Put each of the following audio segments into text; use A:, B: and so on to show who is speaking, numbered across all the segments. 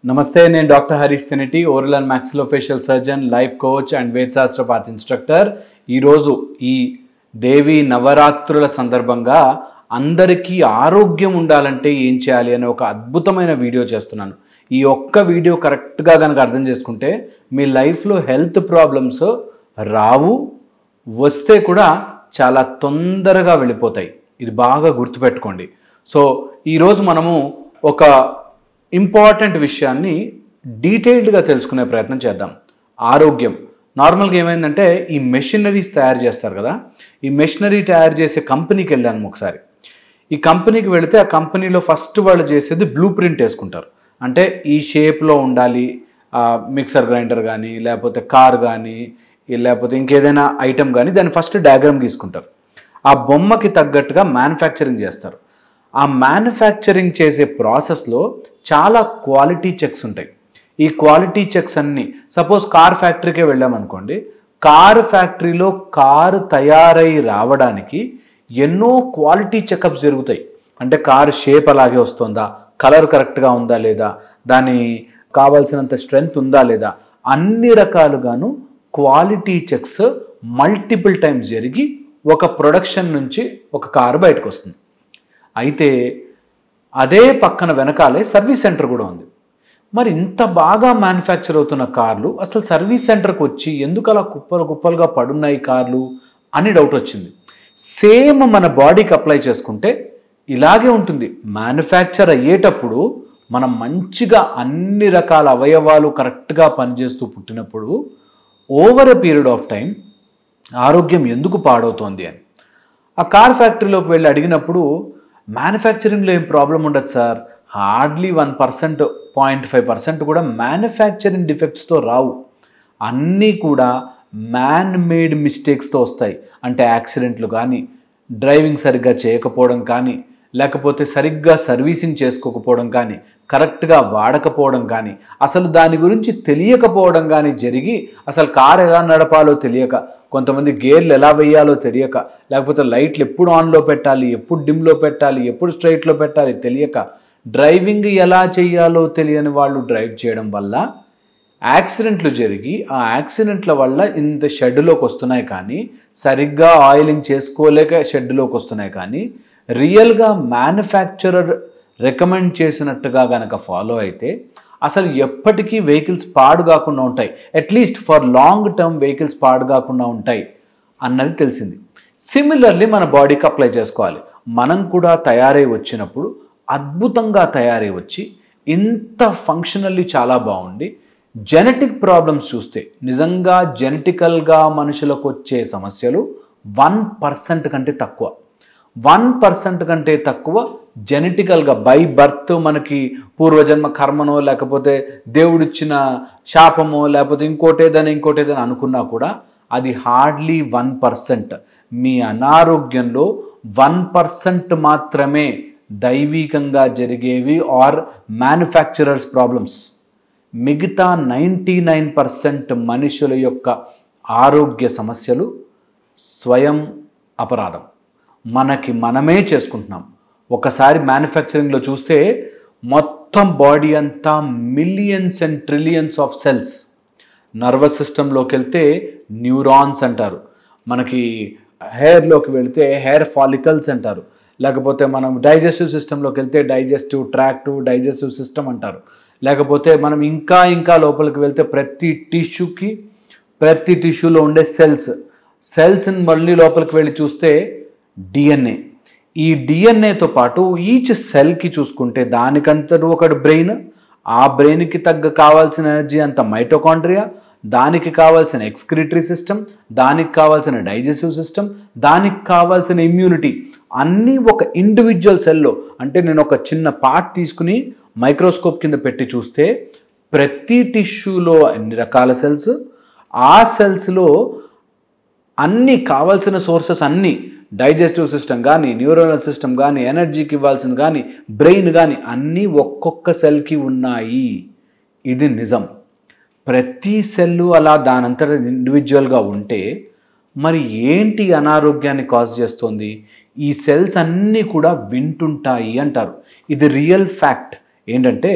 A: నమస్తే, నేను doctor Harish Tenati, oral and maxillofacial surgeon, life coach and Vedashastra path instructor. ఈరోజు ఈ దేవి నవరాత్రుల సందర్భంగా అందరికీ ఆరోగ్యం ఉండాలంటే ఏం చేయాలి అనే ఒక అద్భుతమైన వీడియో చేస్తున్నాను. ఈ ఒక్క వీడియో కరెక్ట్గా కనుక అర్థం చేసుకుంటే మీ లైఫ్లో హెల్త్ ప్రాబ్లమ్స్ రావు, వస్తే కూడా చాలా తొందరగా వెళ్ళిపోతాయి. ఇది బాగా గుర్తుపెట్టుకోండి. సో ఈరోజు మనము ఒక ఇంపార్టెంట్ విషయాన్ని డీటెయిల్డ్గా తెలుసుకునే ప్రయత్నం చేద్దాం. ఆరోగ్యం. నార్మల్గా ఏమైందంటే ఈ మెషినరీస్ తయారు చేస్తారు కదా, ఈ మెషినరీ తయారు చేసే కంపెనీకి వెళ్ళాను ఒకసారి. ఈ కంపెనీకి వెళితే ఆ కంపెనీలో ఫస్ట్ వాళ్ళు చేసేది బ్లూ ప్రింట్ వేసుకుంటారు. అంటే ఈ షేప్లో ఉండాలి మిక్సర్ గ్రైండర్ కానీ, లేకపోతే కార్ కానీ, లేకపోతే ఇంకేదైనా ఐటెం కానీ, దాన్ని ఫస్ట్ డయాగ్రామ్ గీసుకుంటారు. ఆ బొమ్మకి తగ్గట్టుగా మ్యానుఫ్యాక్చరింగ్ చేస్తారు. ఆ మ్యానుఫ్యాక్చరింగ్ చేసే ప్రాసెస్లో చాలా క్వాలిటీ చెక్స్ ఉంటాయి. ఈ క్వాలిటీ చెక్స్ అన్నీ, సపోజ్ కార్ ఫ్యాక్టరీకే వెళ్ళామనుకోండి, కారు ఫ్యాక్టరీలో కారు తయారై రావడానికి ఎన్నో క్వాలిటీ చెకప్స్ జరుగుతాయి. అంటే కారు షేప్ అలాగే వస్తుందా, కలర్ కరెక్ట్గా ఉందా లేదా, దాని కావాల్సినంత స్ట్రెంగ్త్ ఉందా లేదా, అన్ని రకాలుగాను క్వాలిటీ చెక్స్ మల్టిపుల్ టైమ్స్ జరిగి ఒక ప్రొడక్షన్ నుంచి ఒక కారు బయటకు వస్తుంది. అయితే అదే పక్కన వెనకాలే సర్వీస్ సెంటర్ కూడా ఉంది. మరి ఇంత బాగా మ్యానుఫ్యాక్చర్ అవుతున్న కార్లు అసలు సర్వీస్ సెంటర్కి వచ్చి ఎందుకు అలా కుప్పలు కుప్పలుగా పడున్నాయి కార్లు అని డౌట్ వచ్చింది. సేమ్ మన బాడీకి అప్లై చేసుకుంటే ఇలాగే ఉంటుంది. మ్యానుఫ్యాక్చర్ అయ్యేటప్పుడు మనం మంచిగా అన్ని రకాల అవయవాలు కరెక్ట్గా పనిచేస్తూ పుట్టినప్పుడు over a period of time ఆరోగ్యం ఎందుకు పాడవుతోంది అని ఆ కార్ ఫ్యాక్టరీలోకి వెళ్ళి అడిగినప్పుడు, మ్యానుఫ్యాక్చరింగ్లో ఏం ప్రాబ్లం ఉండదు సార్, హార్డ్లీ 1%, 0.5% కూడా మ్యానుఫ్యాక్చరింగ్ డిఫెక్ట్స్తో రావు, అన్నీ కూడా మ్యాన్ మేడ్ మిస్టేక్స్తో వస్తాయి. అంటే యాక్సిడెంట్లు కానీ, డ్రైవింగ్ సరిగ్గా చేయకపోవడం కానీ, లేకపోతే సరిగ్గా సర్వీసింగ్ చేసుకోకపోవడం కానీ, కరెక్ట్గా వాడకపోవడం కానీ, అసలు దాని గురించి తెలియకపోవడం కానీ జరిగి, అసలు కారు ఎలా నడపాలో తెలియక, కొంతమంది గేర్లు ఎలా వేయాలో తెలియక, లేకపోతే లైట్లు ఎప్పుడు ఆన్లో పెట్టాలి, ఎప్పుడు డిమ్లో పెట్టాలి, ఎప్పుడు స్ట్రైట్లో పెట్టాలి తెలియక, డ్రైవింగ్ ఎలా చేయాలో తెలియని వాళ్ళు డ్రైవ్ చేయడం వల్ల యాక్సిడెంట్లు జరిగి, ఆ యాక్సిడెంట్ల వల్ల ఇంత షెడ్లోకి వస్తున్నాయి. కానీ సరిగ్గా ఆయిలింగ్ చేసుకోలేక షెడ్లోకి వస్తున్నాయి. కానీ రియల్గా మ్యానుఫ్యాక్చరర్ రికమెండ్ చేసినట్టుగా కనుక ఫాలో అయితే అసలు ఎప్పటికీ వెహికల్స్ పాడు కాకుండా ఉంటాయి. At least for long term vehicles పాడు కాకుండా ఉంటాయి అన్నది తెలిసింది. సిమిలర్లీ మన బాడీకి అప్లై చేసుకోవాలి. మనం కూడా తయారై వచ్చినప్పుడు అద్భుతంగా తయారై వచ్చి ఇంత ఫంక్షనల్లీ చాలా బాగుండి, జెనెటిక్ ప్రాబ్లమ్స్ చూస్తే నిజంగా జెనెటికల్గా మనుషులకు వచ్చే సమస్యలు 1% కంటే తక్కువ. 1% కంటే తక్కువ జెనెటికల్గా బై బర్త్ మనకి పూర్వజన్మ కర్మనో, లేకపోతే దేవుడిచ్చిన శాపమో, లేకపోతే ఇంకోటేదని అనుకున్నా కూడా అది హార్డ్లీ 1%. మీ అనారోగ్యంలో 1% మాత్రమే దైవికంగా జరిగేవి ఆర్ మ్యానుఫ్యాక్చరర్స్ ప్రాబ్లమ్స్. మిగతా 99% మనుషుల యొక్క ఆరోగ్య సమస్యలు స్వయం అపరాధం, మనకి మనమే చేసుకుంటున్నాం. ఒకసారి మ్యానుఫ్యాక్చరింగ్లో చూస్తే మొత్తం బాడీ అంతా millions and trillions of cells. Nervous సిస్టంలోకి వెళ్తే న్యూరాన్స్ అంటారు, మనకి హెయిర్లోకి వెళితే హెయిర్ ఫాలికల్స్ అంటారు, లేకపోతే మనం డైజెస్టివ్ సిస్టంలోకి వెళ్తే డైజెస్టివ్ ట్రాక్ట్, డైజెస్టివ్ సిస్టమ్ అంటారు, లేకపోతే మనం ఇంకా లోపలికి వెళ్తే ప్రతి టిష్యూలో ఉండే సెల్స్ని మళ్ళీ లోపలికి వెళ్ళి చూస్తే డిఎన్ఏ. ఈ డిఎన్ఏతో పాటు ఈచ్ సెల్కి చూసుకుంటే దానికంతటూ ఒకటి బ్రెయిన్, ఆ బ్రెయిన్కి తగ్గ కావాల్సిన ఎనర్జీ అంత మైటోకాండ్రియా, దానికి కావాల్సిన ఎక్స్క్రిటరీ సిస్టమ్, దానికి కావాల్సిన డైజెస్టివ్ సిస్టమ్, దానికి కావాల్సిన ఇమ్యూనిటీ, అన్నీ ఒక ఇండివిజువల్ సెల్లో. అంటే నేను ఒక చిన్న పార్ట్ తీసుకుని మైక్రోస్కోప్ కింద పెట్టి చూస్తే ప్రతి టిష్యూలో అన్ని రకాల సెల్స్, ఆ సెల్స్లో అన్నీ కావాల్సిన సోర్సెస్ అన్నీ, డైజెస్టివ్ సిస్టమ్ కానీ, న్యూరోనల్ సిస్టమ్ కానీ, ఎనర్జీకి ఇవ్వాల్సిన కానీ, బ్రెయిన్ కానీ, అన్నీ ఒక్కొక్క సెల్కి ఉన్నాయి. ఇది నిజం. ప్రతి సెల్లు అలా దానంతట ఇండివిజువల్గా ఉంటే మరి ఏంటి అనారోగ్యాన్ని కాజ్ చేస్తుంది? ఈ సెల్స్ అన్నీ కూడా వింటుంటాయి అంటారు. ఇది రియల్ ఫ్యాక్ట్. ఏంటంటే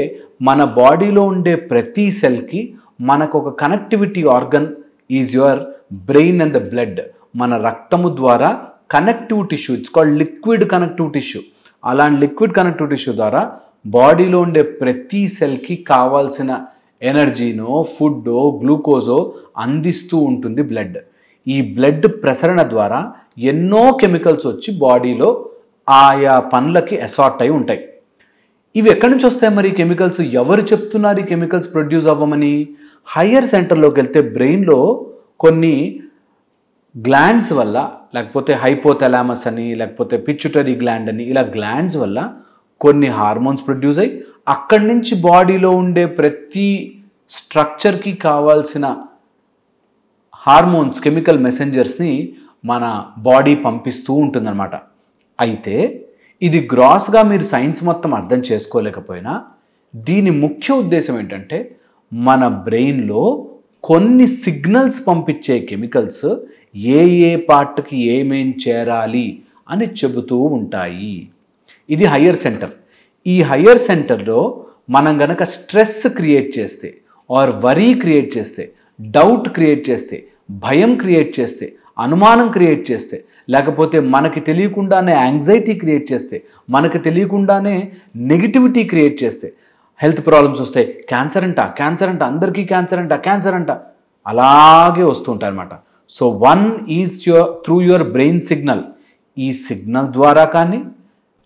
A: మన బాడీలో ఉండే ప్రతి సెల్కి మనకు ఒక connectivity organ is your brain and the blood. మన రక్తము ద్వారా connective tissue, it's called liquid connective tissue. అలాంటి లిక్విడ్ కనెక్టివ్ టిష్యూ ద్వారా బాడీలో ఉండే ప్రతి సెల్కి కావాల్సిన ఎనర్జీనో ఫుడ్డో గ్లూకోజో అందిస్తూ ఉంటుంది బ్లడ్. ఈ బ్లడ్ ప్రసరణ ద్వారా ఎన్నో కెమికల్స్ వచ్చి బాడీలో ఆయా పనులకి అసార్ట్ అయి ఉంటాయి. ఇవి ఎక్కడి నుంచి వస్తాయి మరి కెమికల్స్? ఎవరు చెప్తున్నారు ఈ కెమికల్స్ ప్రొడ్యూస్ అవ్వమని? హయ్యర్ సెంటర్లోకి వెళ్తే బ్రెయిన్లో కొన్ని గ్లాండ్స్ వల్ల, లేకపోతే హైపోథలామస్ అని, లేకపోతే పిచ్యుటరీ గ్లాండ్ అని, ఇలా గ్లాండ్స్ వల్ల కొన్ని హార్మోన్స్ ప్రొడ్యూస్ అయ్యి అక్కడి నుంచి బాడీలో ఉండే ప్రతి స్ట్రక్చర్కి కావాల్సిన హార్మోన్స్, కెమికల్ మెసెంజర్స్ని మన బాడీ పంపిస్తూ ఉంటుందన్నమాట. అయితే ఇది గ్రాస్గా మీరు సైన్స్ మొత్తం అర్థం చేసుకోలేకపోయినా దీని ముఖ్య ఉద్దేశం ఏంటంటే మన బ్రెయిన్లో కొన్ని సిగ్నల్స్ పంపించే కెమికల్స్ ఏ ఏ పార్ట్కి ఏమేం చేరాలి అని చెబుతూ ఉంటాయి. ఇది హయ్యర్ సెంటర్. ఈ హయ్యర్ సెంటర్లో మనం గనక స్ట్రెస్ క్రియేట్ చేస్తే ఆర్ వరీ క్రియేట్ చేస్తే, డౌట్ క్రియేట్ చేస్తే, భయం క్రియేట్ చేస్తే, అనుమానం క్రియేట్ చేస్తే, లేకపోతే మనకి తెలియకుండానే యాంగ్జైటీ క్రియేట్ చేస్తే, మనకి తెలియకుండానే నెగిటివిటీ క్రియేట్ చేస్తే హెల్త్ ప్రాబ్లమ్స్ వస్తాయి. క్యాన్సర్ అంట, అందరికీ క్యాన్సర్ అంట అలాగే వస్తుంటాయి అన్నమాట. So one is through your brain signal. ఈ సిగ్నల్ ద్వారా కానీ,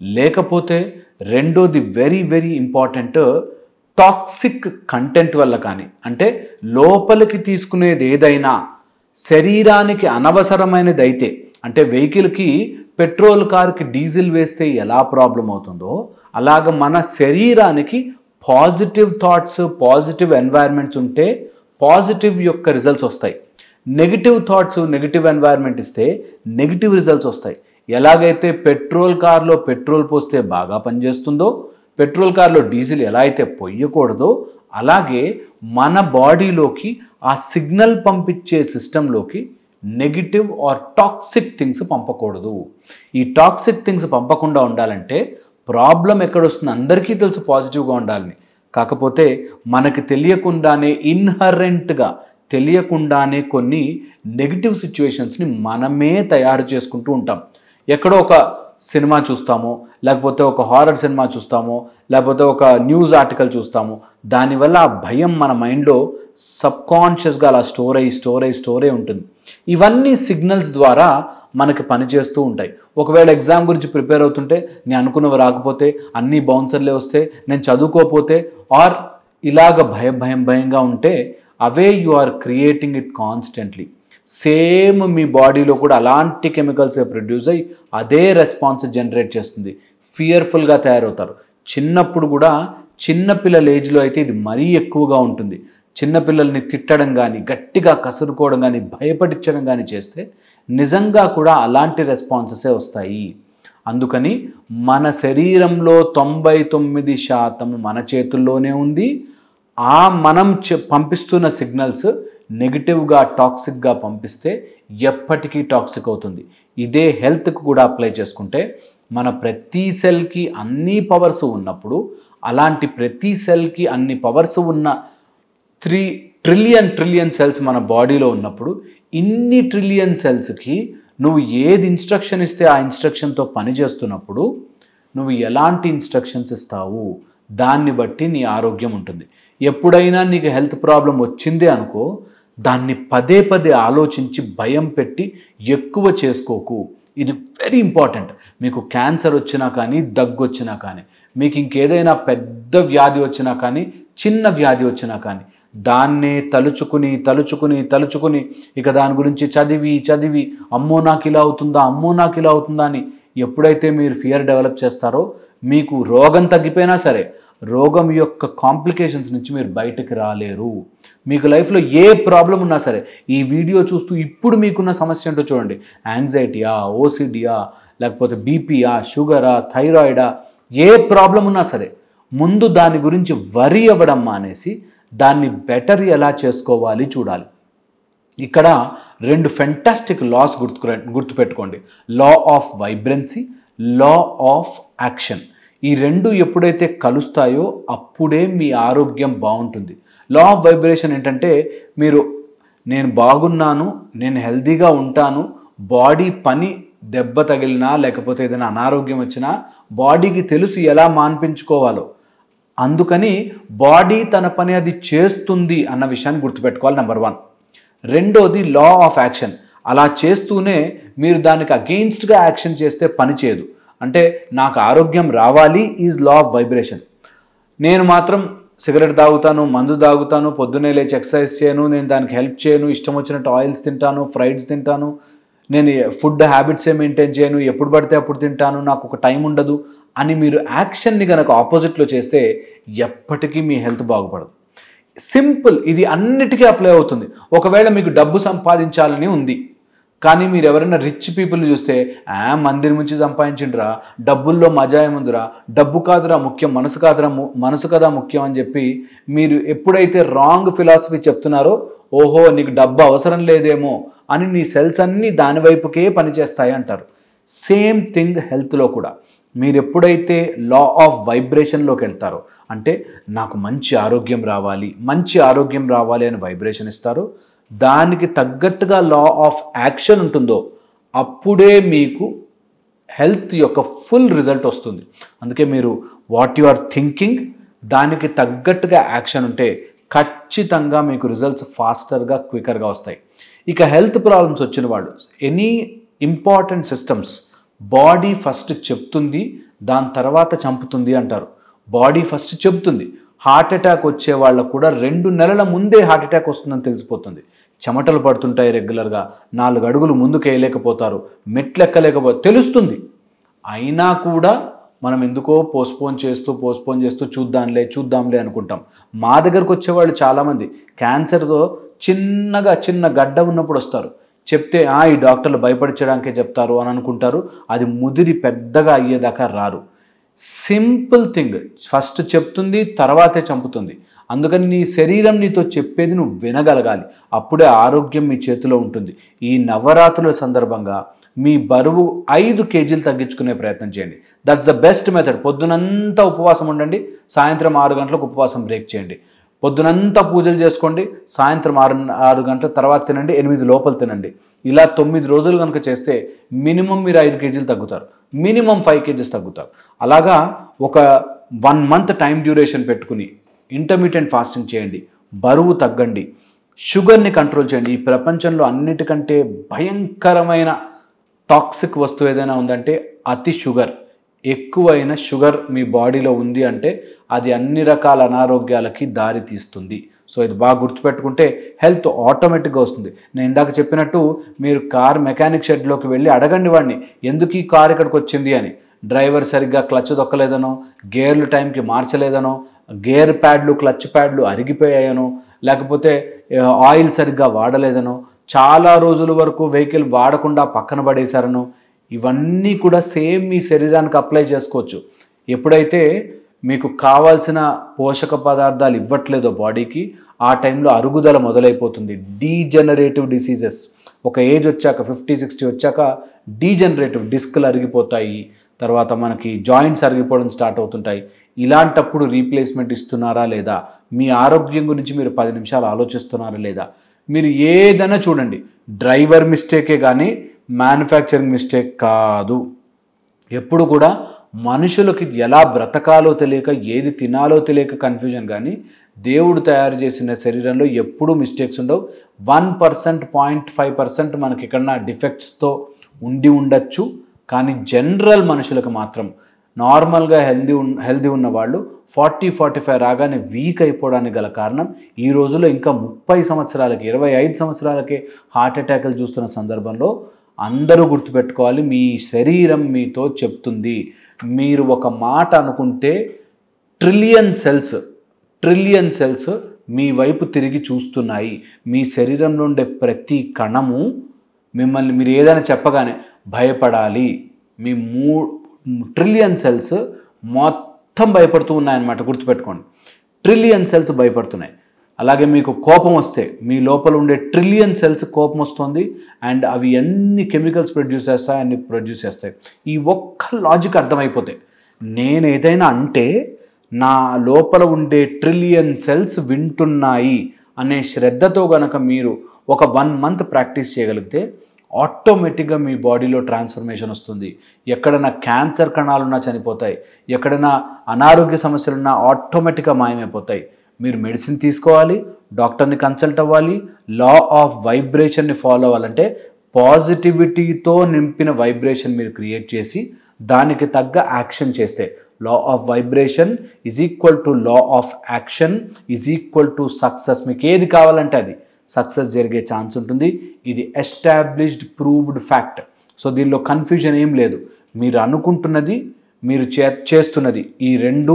A: లేకపోతే రెండోది very very important toxic content వల్ల కానీ, అంటే లోపలికి తీసుకునేది ఏదైనా శరీరానికి అనవసరమైనది అయితే, అంటే వెహికల్కి పెట్రోల్ కార్కి డీజిల్ వేస్తే ఎలా ప్రాబ్లం అవుతుందో అలాగ మన శరీరానికి పాజిటివ్ థాట్స్, పాజిటివ్ ఎన్వైర్న్మెంట్స్ ఉంటే పాజిటివ్ యొక్క రిజల్ట్స్ వస్తాయి. నెగిటివ్ థాట్స్, నెగిటివ్ ఎన్వైర్న్మెంట్ ఇస్తే నెగిటివ్ రిజల్ట్స్ వస్తాయి. ఎలాగైతే పెట్రోల్ కార్లో పెట్రోల్ పోస్తే బాగా పనిచేస్తుందో, పెట్రోల్ కార్లో డీజిల్ ఎలా అయితే పొయ్యకూడదో, అలాగే మన బాడీలోకి ఆ సిగ్నల్ పంపించే సిస్టంలోకి నెగిటివ్ ఆర్ టాక్సిక్ థింగ్స్ పంపకూడదు. ఈ టాక్సిక్ థింగ్స్ పంపకుండా ఉండాలంటే ప్రాబ్లం ఎక్కడొస్తుంది అందరికీ తెలుసు పాజిటివ్గా ఉండాలని. కాకపోతే మనకి తెలియకుండానే ఇన్హరెంట్గా తెలియకుండానే కొన్ని నెగిటివ్ సిచ్యువేషన్స్ని మనమే తయారు చేసుకుంటూ ఉంటాం. ఎక్కడో ఒక సినిమా చూస్తామో, లేకపోతే ఒక హారర్ సినిమా చూస్తామో, లేకపోతే ఒక న్యూస్ ఆర్టికల్ చూస్తామో, దానివల్ల ఆ భయం మన మైండ్లో సబ్కాన్షియస్గా అలా స్టోర్ అయ్యి ఉంటుంది. ఇవన్నీ సిగ్నల్స్ ద్వారా మనకి పనిచేస్తూ ఉంటాయి. ఒకవేళ ఎగ్జామ్ గురించి ప్రిపేర్ అవుతుంటే నేను అనుకున్నవి రాకపోతే, అన్నీ బౌన్సర్లే వస్తే, నేను చదువుకోకపోతే, ఆర్ ఇలాగ భయంగా ఉంటే అవే you are creating it constantly. Same మీ బాడీలో కూడా అలాంటి కెమికల్స్ ప్రొడ్యూస్ అయ్యి అదే రెస్పాన్స్ జనరేట్ చేస్తుంది. ఫియర్ఫుల్గా తయారవుతారు. చిన్నప్పుడు కూడా చిన్నపిల్లల ఏజ్లో అయితే ఇది మరీ ఎక్కువగా ఉంటుంది. చిన్నపిల్లల్ని తిట్టడం కానీ, గట్టిగా కసురుకోవడం కానీ, భయపడించడం కానీ చేస్తే నిజంగా కూడా అలాంటి రెస్పాన్సెసే వస్తాయి. అందుకని మన శరీరంలో 99% మన చేతుల్లోనే ఉంది. ఆ మనం పంపిస్తున్న సిగ్నల్స్ నెగిటివ్గా, టాక్సిక్గా పంపిస్తే ఎప్పటికీ టాక్సిక్ అవుతుంది. ఇదే హెల్త్కి కూడా అప్లై చేసుకుంటే మన ప్రతి సెల్కి అన్ని పవర్స్ ఉన్నప్పుడు, అలాంటి ప్రతి సెల్కి అన్ని పవర్స్ ఉన్న 3 ట్రిలియన్ సెల్స్ మన బాడీలో ఉన్నప్పుడు, ఇన్ని ట్రిలియన్ సెల్స్కి నువ్వు ఏది ఇన్స్ట్రక్షన్ ఇస్తే ఆ ఇన్స్ట్రక్షన్తో పనిచేస్తున్నప్పుడు నువ్వు ఎలాంటి ఇన్స్ట్రక్షన్స్ ఇస్తావు దాన్ని బట్టి నీ ఆరోగ్యం ఉంటుంది. ఎప్పుడైనా నీకు హెల్త్ ప్రాబ్లం వచ్చిందే అనుకో, దాన్ని పదే ఆలోచించి భయం పెట్టి ఎక్కువ చేసుకోకు. ఇది వెరీ ఇంపార్టెంట్. మీకు క్యాన్సర్ వచ్చినా కానీ, దగ్గు వచ్చినా కానీ, మీకు ఇంకేదైనా పెద్ద వ్యాధి వచ్చినా కానీ, చిన్న వ్యాధి వచ్చినా కానీ, దాన్నే తలుచుకుని ఇక దాని గురించి చదివి అమ్మో నాకు ఇలా అవుతుందా అని ఎప్పుడైతే మీరు ఫియర్ డెవలప్ చేస్తారో, మీకు రోగం తగ్గిపోయినా సరే రోగం యొక్క కాంప్లికేషన్స్ నుంచి మీరు బయటకు రాలేరు. మీకు లైఫ్లో ఏ ప్రాబ్లం ఉన్నా సరే, ఈ వీడియో చూస్తూ ఇప్పుడు మీకున్న సమస్య ఏంటో చూడండి. యాంగ్జైటీయా, ఓసిడియా, లేకపోతే బీపీయా, షుగరా, థైరాయిడా, ఏ ప్రాబ్లం ఉన్నా సరే ముందు దాని గురించి వరీ అవ్వడం మానేసి దాన్ని బెటర్ ఎలా చేసుకోవాలి చూడాలి. ఇక్కడ 2 ఫెంటాస్టిక్ లాస్ గుర్తుపెట్టుకోండి. Law of vibrancy, law of action. ఈ రెండు ఎప్పుడైతే కలుస్తాయో అప్పుడే మీ ఆరోగ్యం బాగుంటుంది. లా ఆఫ్ వైబ్రేషన్ ఏంటంటే నేను బాగున్నాను, నేను హెల్తీగా ఉంటాను, బాడీ పని దెబ్బ తగిలినా లేకపోతే ఏదైనా అనారోగ్యం వచ్చినా బాడీకి తెలుసు ఎలా మాన్పించుకోవాలో. అందుకని బాడీ తన పని అది చేస్తుంది అన్న విషయాన్ని గుర్తుపెట్టుకోవాలి. నెంబర్ 1. రెండోది లా ఆఫ్ యాక్షన్. అలా చేస్తూనే మీరు దానికి అగెయిన్స్ట్గా యాక్షన్ చేస్తే పని చేయదు. అంటే నాకు ఆరోగ్యం రావాలి ఈజ్ లా ఆఫ్ వైబ్రేషన్. నేను మాత్రం సిగరెట్ తాగుతాను, మందు తాగుతాను, పొద్దున్నే లేచి ఎక్సర్సైజ్ చేయను, నేను దానికి హెల్ప్ చేయను, ఇష్టం వచ్చినట్టు ఆయిల్స్ తింటాను, ఫ్రైడ్స్ తింటాను, నేను ఫుడ్ హ్యాబిట్సే మెయింటైన్ చేయను, ఎప్పుడు పడితే అప్పుడు తింటాను, నాకు ఒక టైం ఉండదు అని మీరు యాక్షన్ని కనుక ఆపోజిట్లో చేస్తే ఎప్పటికీ మీ హెల్త్ బాగుపడదు. సింపుల్, ఇది అన్నిటికీ అప్లై అవుతుంది. ఒకవేళ మీకు డబ్బు సంపాదించాలని ఉంది, కానీ మీరు ఎవరైనా రిచ్ పీపుల్ని చూస్తే మందిర్ నుంచి సంపాదించిండ్రా, డబ్బుల్లో మజా ఏముందిరా, డబ్బు కాదురా ముఖ్యం, మనసు కదా ముఖ్యం అని చెప్పి మీరు ఎప్పుడైతే రాంగ్ ఫిలాసఫీ చెప్తున్నారో, ఓహో నీకు డబ్బు అవసరం లేదేమో అని నీ సెల్స్ అన్నీ దాని వైపుకే పనిచేస్తాయి అంటారు. సేమ్ థింగ్ హెల్త్లో కూడా. మీరు ఎప్పుడైతే లా ఆఫ్ వైబ్రేషన్లోకి వెళ్తారో, అంటే నాకు మంచి ఆరోగ్యం రావాలి అని వైబ్రేషన్ ఇస్తారో, దానికి తగ్గట్టుగా లా ఆఫ్ యాక్షన్ ఉంటుందో అప్పుడే మీకు హెల్త్ యొక్క ఫుల్ రిజల్ట్ వస్తుంది. అందుకే మీరు వాట్ యు ఆర్ థింకింగ్ దానికి తగ్గట్టుగా యాక్షన్ ఉంటే ఖచ్చితంగా మీకు రిజల్ట్స్ ఫాస్టర్గా క్వికర్గా వస్తాయి. ఇక హెల్త్ ప్రాబ్లమ్స్ వచ్చిన వాళ్ళు, any important systems body first చెప్తుంది, దాని తర్వాత చంపుతుంది అంటారు. బాడీ ఫస్ట్ చెప్తుంది. హార్ట్ అటాక్ వచ్చే వాళ్ళకు కూడా 2 నెలల ముందే హార్ట్ అటాక్ వస్తుందని తెలిసిపోతుంది. చెమటలు పడుతుంటాయి రెగ్యులర్గా, 4 అడుగులు ముందుకు వేయలేకపోతారు, మెట్లు ఎక్కలేకపోతే తెలుస్తుంది. అయినా కూడా మనం ఎందుకో పోస్ట్పోన్ చేస్తూ చూద్దాంలే అనుకుంటాం. మా దగ్గరకు వచ్చేవాళ్ళు చాలామంది క్యాన్సర్తో చిన్న గడ్డ ఉన్నప్పుడు వస్తారు. చెప్తే ఈ డాక్టర్లు భయపడించడానికే చెప్తారు అని అనుకుంటారు. అది ముదిరి పెద్దగా అయ్యేదాకా రారు. సింపుల్ థింగ్, ఫస్ట్ చెప్తుంది, తర్వాతే చంపుతుంది. అందుకని నీ శరీరం నీతో చెప్పేది నువ్వు వినగలగాలి. అప్పుడే ఆరోగ్యం మీ చేతిలో ఉంటుంది. ఈ నవరాత్రుల సందర్భంగా మీ బరువు 5 కేజీలు తగ్గించుకునే ప్రయత్నం చేయండి. That's the best method. పొద్దునంతా ఉపవాసం ఉండండి, సాయంత్రం 6 గంటలకు ఉపవాసం బ్రేక్ చేయండి. పొద్దునంతా పూజలు చేసుకోండి, సాయంత్రం 6 గంటల తర్వాత తినండి, 8 లోపల తినండి. ఇలా 9 రోజులు కనుక చేస్తే మినిమం మీరు 5 కేజీలు తగ్గుతారు, మినిమం 5 కేజీస్ తగ్గుతారు. అలాగా ఒక 1 మంత్ టైం డ్యూరేషన్ పెట్టుకుని ఇంటర్మీడియట్ ఫాస్టింగ్ చేయండి, బరువు తగ్గండి, షుగర్ని కంట్రోల్ చేయండి. ఈ ప్రపంచంలో అన్నిటికంటే భయంకరమైన టాక్సిక్ వస్తువు ఏదైనా ఉందంటే అతి షుగర్. ఎక్కువైన షుగర్ మీ బాడీలో ఉంది అంటే అది అన్ని రకాల అనారోగ్యాలకి దారి తీస్తుంది. సో ఇది బాగా గుర్తుపెట్టుకుంటే హెల్త్ ఆటోమేటిక్గా వస్తుంది. నేను ఇందాక చెప్పినట్టు మీరు కార్ మెకానిక్ షెడ్లోకి వెళ్ళి అడగండి వాడిని, ఎందుకు ఈ కార్ ఇక్కడికి వచ్చింది అని. డ్రైవర్ సరిగ్గా క్లచ్ దొక్కలేదనో, గేర్లు టైంకి మార్చలేదనో, గేర్ ప్యాడ్లు క్లచ్ ప్యాడ్లు అరిగిపోయాయనో, లేకపోతే ఆయిల్ సరిగ్గా వాడలేదనో, చాలా రోజుల వరకు వెహికల్ వాడకుండా పక్కన పడేశారనో, ఇవన్నీ కూడా సేమ్ మీ శరీరానికి అప్లై చేసుకోవచ్చు. ఎప్పుడైతే మీకు కావాల్సిన పోషక పదార్థాలు ఇవ్వట్లేదో బాడీకి, ఆ టైంలో అరుగుదల మొదలైపోతుంది. డీజనరేటివ్ డిసీజెస్ ఒక ఏజ్ వచ్చాక 50-60 వచ్చాక డీజనరేటివ్ డిస్క్లు అరిగిపోతాయి, తర్వాత మనకి జాయింట్స్ అరిగిపోవడం స్టార్ట్ అవుతుంటాయి. ఇలాంటప్పుడు రీప్లేస్మెంట్ ఇస్తున్నారా లేదా, మీ ఆరోగ్యం గురించి మీరు 10 నిమిషాలు ఆలోచిస్తున్నారా లేదా. మీరు ఏదైనా చూడండి, డ్రైవర్ మిస్టేకే కానీ మ్యానుఫ్యాక్చరింగ్ మిస్టేక్ కాదు. ఎప్పుడు కూడా మనుషులకి ఎలా బ్రతకాలో తెలియక, ఏది తినాలో తెలియక కన్ఫ్యూజన్, కానీ దేవుడు తయారు చేసిన శరీరంలో ఎప్పుడూ మిస్టేక్స్ ఉండవు. 1%, 0.5% మనకి ఎక్కడన్నా డిఫెక్ట్స్తో ఉండి ఉండొచ్చు, కానీ జనరల్ మనుషులకు మాత్రం నార్మల్గా హెల్దీ ఉన్న వాళ్ళు 40-45 రాగానే వీక్ అయిపోవడానికి గల కారణం ఈ రోజుల్లో ఇంకా 30 సంవత్సరాలకి 25 సంవత్సరాలకే హార్ట్ అటాక్లు చూస్తున్న సందర్భంలో అందరూ గుర్తుపెట్టుకోవాలి, మీ శరీరం మీతో చెప్తుంది. మీరు ఒక మాట అనుకుంటే ట్రిలియన్ సెల్స్ మీ వైపు తిరిగి చూస్తున్నాయి. మీ శరీరంలో ఉండే ప్రతి కణము మిమ్మల్ని, మీరు ఏదైనా చెప్పగానే భయపడాలి, మీ ట్రిలియన్ సెల్స్ మొత్తం భయపడుతూ ఉన్నాయన్నమాట. గుర్తుపెట్టుకోండి, ట్రిలియన్ సెల్స్ భయపడుతున్నాయి. అలాగే మీకు కోపం వస్తే మీ లోపల ఉండే ట్రిలియన్ సెల్స్ కోపం వస్తుంది, అండ్ అవి ఎన్ని కెమికల్స్ ప్రొడ్యూస్ చేస్తాయి, అన్ని ప్రొడ్యూస్ చేస్తాయి. ఈ ఒక్క లాజిక్ అర్థమైపోతే నేను ఏదైనా అంటే నా లోపల ఉండే ట్రిలియన్ సెల్స్ వింటున్నాయి అనే శ్రద్ధతో గనక మీరు ఒక 1 మంత్ ప్రాక్టీస్ చేయగలిగితే ఆటోమేటిక్గా మీ బాడీలో ట్రాన్స్ఫర్మేషన్ వస్తుంది. ఎక్కడైనా క్యాన్సర్ కణాలున్నా చనిపోతాయి, ఎక్కడైనా అనారోగ్య సమస్యలున్నా ఆటోమేటిక్గా మాయమైపోతాయి. మీరు మెడిసిన్ తీసుకోవాలి, డాక్టర్ని కన్సల్ట్ అవ్వాలి, లా ఆఫ్ వైబ్రేషన్ని ఫాలో అవ్వాలంటే పాజిటివిటీతో నింపిన వైబ్రేషన్ మీరు క్రియేట్ చేసి దానికి తగ్గ యాక్షన్ చేస్తే law of vibration is equal to law of action is equal to success. మీకు ఏది కావాలంటే అది సక్సెస్ జరిగే ఛాన్స్ ఉంటుంది. ఇది ఎస్టాబ్లిష్డ్ ప్రూవ్డ్ ఫ్యాక్ట్. సో దీనిలో కన్ఫ్యూజన్ ఏం లేదు. మీరు అనుకుంటున్నది, మీరు చేస్తున్నది ఈ రెండు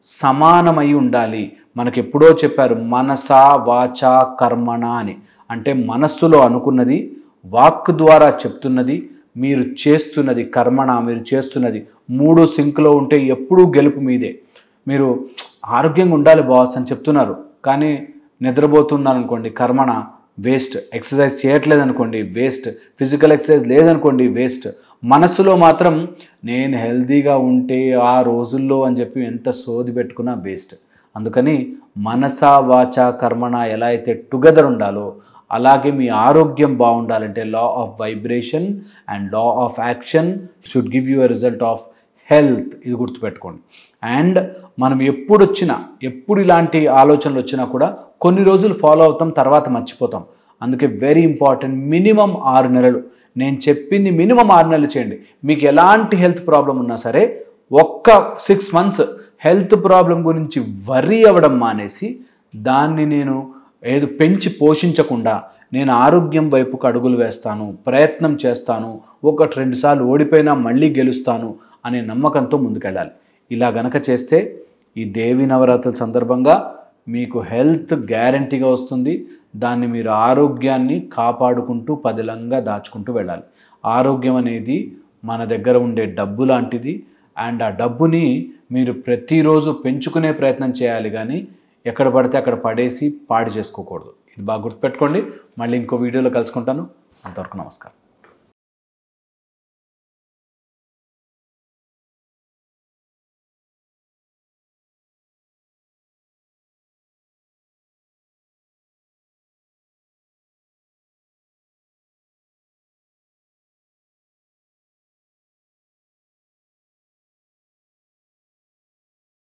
A: సమానమై ఉండాలి. మనకు ఎప్పుడో చెప్పారు మనస వాచ కర్మణ అని. అంటే మనస్సులో అనుకున్నది, వాక్ ద్వారా చెప్తున్నది, మీరు చేస్తున్నది కర్మణ, మీరు చేస్తున్నది 3 సింక్లో ఉంటే ఎప్పుడూ గెలుపు మీదే. మీరు ఆరోగ్యంగా ఉండాలి బాస్ అని చెప్తున్నారు, కానీ నిద్రపోతున్నారనుకోండి కర్మణ వేస్ట్. ఎక్సర్సైజ్ చేయట్లేదు అనుకోండి వేస్ట్. ఫిజికల్ ఎక్సర్సైజ్ లేదనుకోండి వేస్ట్. మనస్సులో మాత్రం నేను హెల్తీగా ఉంటే ఆ రోజుల్లో అని చెప్పి ఎంత సోది పెట్టుకున్నా వేస్ట్. అందుకని మనస వాచ కర్మణ ఎలా అయితే టుగెదర్ ఉండాలో అలాగే మీ ఆరోగ్యం బాగుండాలంటే law of vibration and law of action should give you a result of health. ఇది గుర్తుపెట్టుకోండి. అండ్ మనం ఎప్పుడు ఇలాంటి ఆలోచనలు వచ్చినా కూడా కొన్ని రోజులు ఫాలో అవుతాం, తర్వాత మర్చిపోతాం. అందుకే వెరీ ఇంపార్టెంట్, మినిమం 6 నెలలు. నేను చెప్పింది మినిమం 6 నెలలు చేయండి. మీకు ఎలాంటి హెల్త్ ప్రాబ్లం ఉన్నా సరే ఒక్క 6 మంత్స్ హెల్త్ ప్రాబ్లం గురించి వర్రీ అవ్వడం మానేసి దాన్ని నేను ఏదో పెంచి పోషించకుండా నేను ఆరోగ్యం వైపుకు అడుగులు వేస్తాను, ప్రయత్నం చేస్తాను, 1-2 సార్లు ఓడిపోయినా మళ్ళీ గెలుస్తాను అనే నమ్మకంతో ముందుకెళ్ళాలి. ఇలా గనక చేస్తే ఈ దేవి నవరాత్రుల సందర్భంగా మీకు హెల్త్ గ్యారంటీగా వస్తుంది. దాన్ని మీరు ఆరోగ్యాన్ని కాపాడుకుంటూ పదిలంగా దాచుకుంటూ వెళ్ళాలి. ఆరోగ్యం అనేది మన దగ్గర ఉండే డబ్బు లాంటిది. అండ్ ఆ డబ్బుని మీరు ప్రతిరోజు పెంచుకునే ప్రయత్నం చేయాలి, కానీ ఎక్కడ పడితే అక్కడ పడేసి పాడు చేసుకోకూడదు. ఇది బాగా గుర్తుపెట్టుకోండి. మళ్ళీ ఇంకో వీడియోలో కలుసుకుంటాను. అంతవరకు నమస్కారం.